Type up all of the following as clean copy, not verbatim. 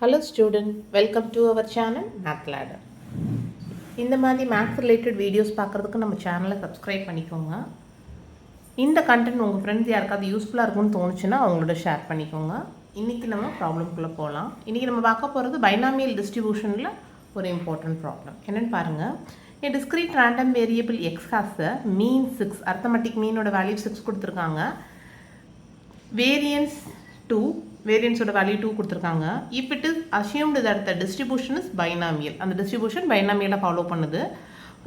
Hello student, welcome to our channel Math Ladder. இந்த மாதிரி maths related videos பார்க்குறதுக்கு நம்ம சேனலை சப்ஸ்கிரைப் பண்ணிக்கோங்க. இந்த கண்டென்ட் உங்கள் ஃப்ரெண்ட்ஸ் யாருக்காவது யூஸ்ஃபுல்லாக இருக்கும்னு தோணுச்சுன்னா அவங்களோட ஷேர் பண்ணிக்கோங்க. இன்றைக்கி நம்ம ப்ராப்ளம்குள்ளே போகலாம். இன்றைக்கி நம்ம பார்க்க போகிறது பைனாமியல் டிஸ்ட்ரிபியூஷனில் ஒரு இம்பார்ட்டன்ட் ப்ராப்ளம். என்னென்னு பாருங்கள். A discrete random variable x has a mean 6, arithmetic mean ஓட வேல்யூ 6 கொடுத்துருக்காங்க. Variance 2, variance ஓட வேல்யூ 2 கொடுத்துருக்காங்க. If it is assumed that the distribution is binomial, அந்த distribution binomial ஃபாலோ பண்ணுது.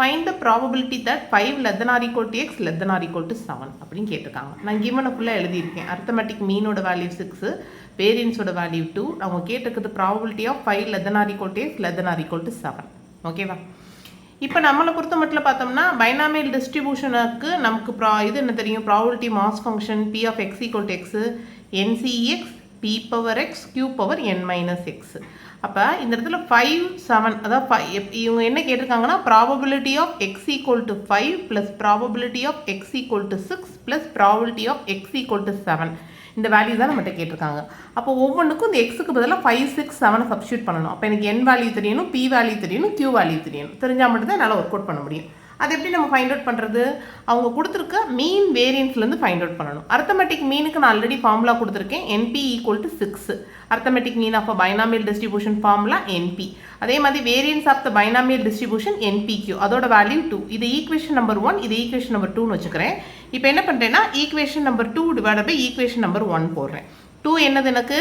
Find the probability that 5 less than or equal to x less than or equal to 7 அப்படின்னு கேட்டிருக்காங்க. நான் given ஃபுல்லாக எழுதியிருக்கேன். arithmetic mean ஓட value 6, variance ஓட value 2, அவங்க கேட்டிருக்கிறது probability of 5 less than or equal to x less than or equal to 7. ஓகேவா? இப்போ நம்மளை பொறுத்த மட்டும் பார்த்தோம்னா பைனாமியல் டிஸ்ட்ரிபியூஷனுக்கு நமக்கு இது என்ன தெரியும், probability mass function P of X equal to X N C X P power X Q power N minus X. அப்போ இந்த இடத்துல 5 7 அதாவது இவங்க என்ன கேட்டிருக்காங்கன்னா probability of X equal to 5 plus probability of X equal to 6 plus probability of X equal to 7. இந்த value தான் நம்மகிட்ட கேட்டிருக்காங்க. அப்போ ஒவ்வொன்றுக்கும் இந்த எக்ஸுக்கு பதிலாக 5 6 7 சப்ஸ்டியூட் பண்ணணும். அப்போ எனக்கு என் வேல்யூ தெரியணும், பி வேல்யூ தெரியணும், கியூ வேல்யூ தெரியணும். தெரிஞ்சால் மட்டும்தான் என்னால் ஒர்க் அவுட் பண்ண முடியும். அது எப்படி நம்ம ஃபைண்ட் அவுட் பண்ணுறது? அவங்க கொடுத்துருக்க மீன் வேரியன்ஸ்லேருந்து ஃபைண்ட் அவுட் பண்ணணும். அர்த்தமெட்டிக் மீனுக்கு நான் ஆல்ரெடி ஃபார்முலா கொடுத்துருக்கேன். N p equal to 6. Arithmetic mean of binomial distribution formula n p. அதே மாதிரி variance of the binomial distribution n p q, அதோட வேல்யூ 2. இது ஈக்குவேஷன் நம்பர் 1, இது ஈக்குவேஷன் நம்பர் 2ன்னு வச்சுக்கிறேன். இப்போ என்ன பண்ணுறேன்னா equation number 2 divide by equation number 1 போடுறேன். 2 என்னது எனக்கு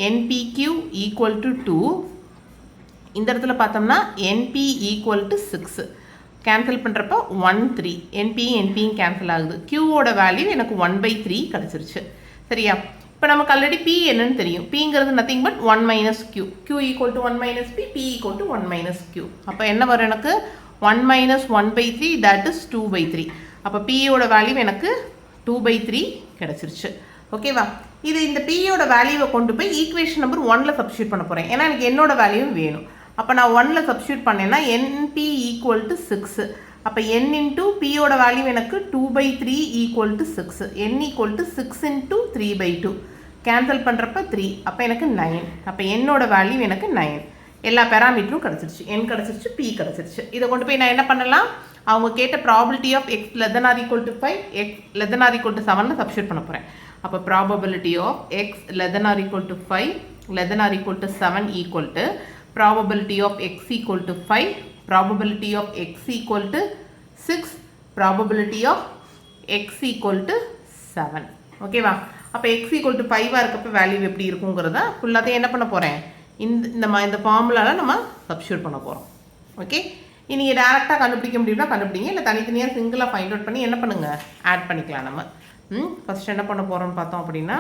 என்பிக்யூ ஈக்குவல் டு 2. இந்த இடத்துல பார்த்தோம்னா என்பி ஈக்குவல் டு 6. கேன்சல் பண்ணுறப்போ 1 3, என்பியும் கேன்சல் ஆகுது. கியூவோட வேல்யூ எனக்கு 1/3 கிடச்சிருச்சு. சரியா? இப்போ நமக்கு ஆல்ரெடி பி என்னன்னு தெரியும். பிங்கிறது nothing but 1 minus Q. Q equal to 1 minus P, P equal to 1 minus Q. அப்போ என்ன வரும் எனக்கு 1 மைனஸ் 1/3, தட் இஸ் 2/3. அப்போ பியோட வேல்யூ எனக்கு 2/3 கிடச்சிருச்சு. ஓகேவா? இது இந்த பியோட வேல்யூவை கொண்டு போய் ஈக்குவேஷன் நம்பர் 1ல் சப்ஸ்டியூட் பண்ண போகிறேன். ஏன்னா எனக்கு என்னோட வேல்யூ வேணும். அப்போ நான் 1ல் சப்ஸ்டியூட் பண்ணேன்னா என்பி ஈக்குவல் டு 6. அப்போ n இன்ட்டு பியோட வேல்யூ எனக்கு 2/3 equal to 6. n equal to 6 into 3/2. Cancel பண்ணுறப்ப 3. அப்போ எனக்கு 9. அப்போ என்னோட வேல்யூ எனக்கு 9. எல்லா பேராமீட்டரும் கிடச்சிருச்சு. n கிடச்சிருச்சு, p கிடச்சிருச்சு. இதை கொண்டு போய் நான் என்ன பண்ணலாம், அவங்க கேட்ட probability of X less than or equal to 5, X less than or equal to 7ல சப்ஸ்டியூட் பண்ண போகிறேன். அப்போ probability of X less than or equal to 5 less than or equal to 7 equal to probability of x equal to 5, probability of x equal to 6, probability of x equal to 7. ஓகேவா? அப்போ x equal to 5 இருக்கப்போ value எப்படி இருக்குங்கிறத ஃபுல்லாத்தையும் என்ன பண்ண போகிறேன், இந்த ஃபார்முலாவில் நம்ம சப்ஸ்டியூட் பண்ண போகிறோம். ஓகே, நீங்கள் டேரெக்டாக கண்டுபிடிக்க முடியும்னா கண்டுபிடிங்க, இல்லை தனித்தனியாக சிங்கிளாக ஃபைண்ட் அவுட் பண்ணி என்ன பண்ணுங்கள், ஆட் பண்ணிக்கலாம். நம்ம ஃபஸ்ட் என்ன பண்ண போகிறோம்னு பார்த்தோம் அப்படின்னா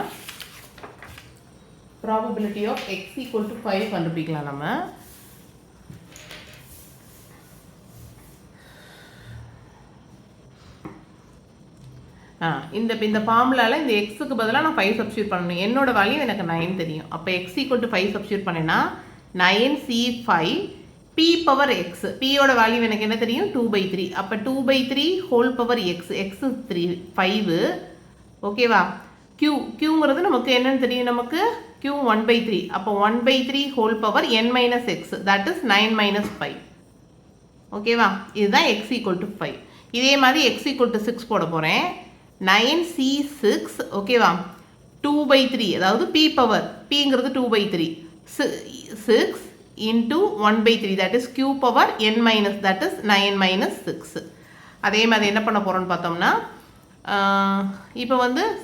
probability of x equal to 5 கண்டுபிடிக்கலாம். நம்ம இந்த ஃபார்முலாவில் இந்த எக்ஸுக்கு பதிலாக நான் 5 சப்ஸ்டியூட் பண்ணணும். என்னோட வேல்யூ எனக்கு 9 தெரியும். அப்போ x equal to 5 சப்ஸ்டியூட் பண்ணேன்னா 9c5 p பவர் எக்ஸ். பியோட வேல்யூ எனக்கு என்ன தெரியும், 2/3. அப்போ 2/3 ஹோல் பவர் எக்ஸ். எக்ஸ் 5. ஓகேவா? கியூங்கிறது நமக்கு என்னன்னு தெரியும், நமக்கு q 1/3. அப்போ 1/3 whole power n minus X, that is 9 minus 5. ஓகேவா? இதுதான் x equal to 5. இதே மாதிரி x equal to 6 போட போகிறேன். 9c6 ஓகேவா 2/3, அதாவது p பவர் pங்கிறது 2/3, 6 into 1/3, that is q power n minus, that is 9 minus 6. அதே மாதிரி என்ன பண்ண போகிறோன்னு பார்த்தோம்னா இப்போ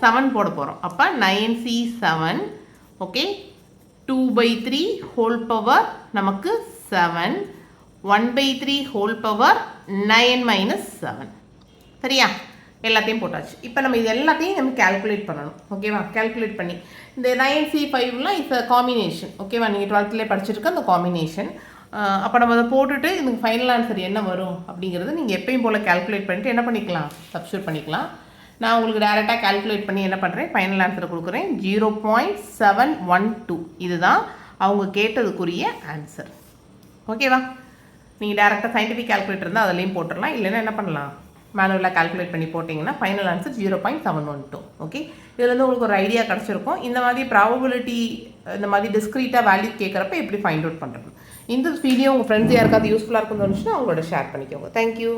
7 போட போகிறோம். அப்போ 9c7 ஓகே 2/3 ஹோல் பவர் நமக்கு 7, 1/3 ஹோல் பவர் 9 மைனஸ் 7. சரியா? எல்லாத்தையும் போட்டாச்சு. இப்போ நம்ம இது எல்லாத்தையும் நம்ம கேல்குலேட் பண்ணணும். ஓகேவா? கேல்குலேட் பண்ணி இந்த 9c5லாம் இட்ஸ் காம்பினேஷன். ஓகேவா? நீங்கள் 12லே படிச்சிருக்க அந்த காம்பினேஷன். அப்போ நம்ம அதை போட்டுட்டு இதுக்கு ஃபைனல் ஆன்சர் என்ன வரும் அப்படிங்கிறது நீங்கள் எப்பயும் போல் கேல்குலேட் பண்ணிவிட்டு என்ன பண்ணிக்கலாம், சப்ஸ்டியூட் பண்ணிக்கலாம். நான் உங்களுக்கு டேரெக்டாக கேல்குலேட் பண்ணி என்ன பண்ணுறேன், ஃபைனல் ஆன்சரை கொடுக்குறேன். 0.712. இதுதான் அவங்க கேட்டதுக்குரிய ஆன்சர். ஓகேவா? நீங்கள் டேரெக்டாக சயின்டிஃபிக் கேல்குலேட்டர் இருந்தால் அதுலேயும் போட்டுடலாம். இல்லைன்னா என்ன பண்ணலாம், மேனுவலாக கால்குலேட் பண்ணி போட்டிங்கன்னா ஃபைனல் ஆன்சர் 0.712. ஓகே, இதுலேருந்து உங்களுக்கு ஒரு ஐடியா கிடச்சிருக்கும். இந்த மாதிரி ப்ராபபிலிட்டி இந்த மாதிரி டிஸ்க்ரீட்டாக வேல்யூ கேட்குறப்ப எப்படி ஃபைண்ட் அவுட் பண்ணுறது. இந்த வீடியோ உங்கள் ஃப்ரெண்ட்ஸ் யாருக்காவது யூஸ்ஃபுல்லாக இருக்குன்னு தோணுச்சுன்னா அவங்களோட ஷேர் பண்ணிக்கோங்க. தேங்க்யூ.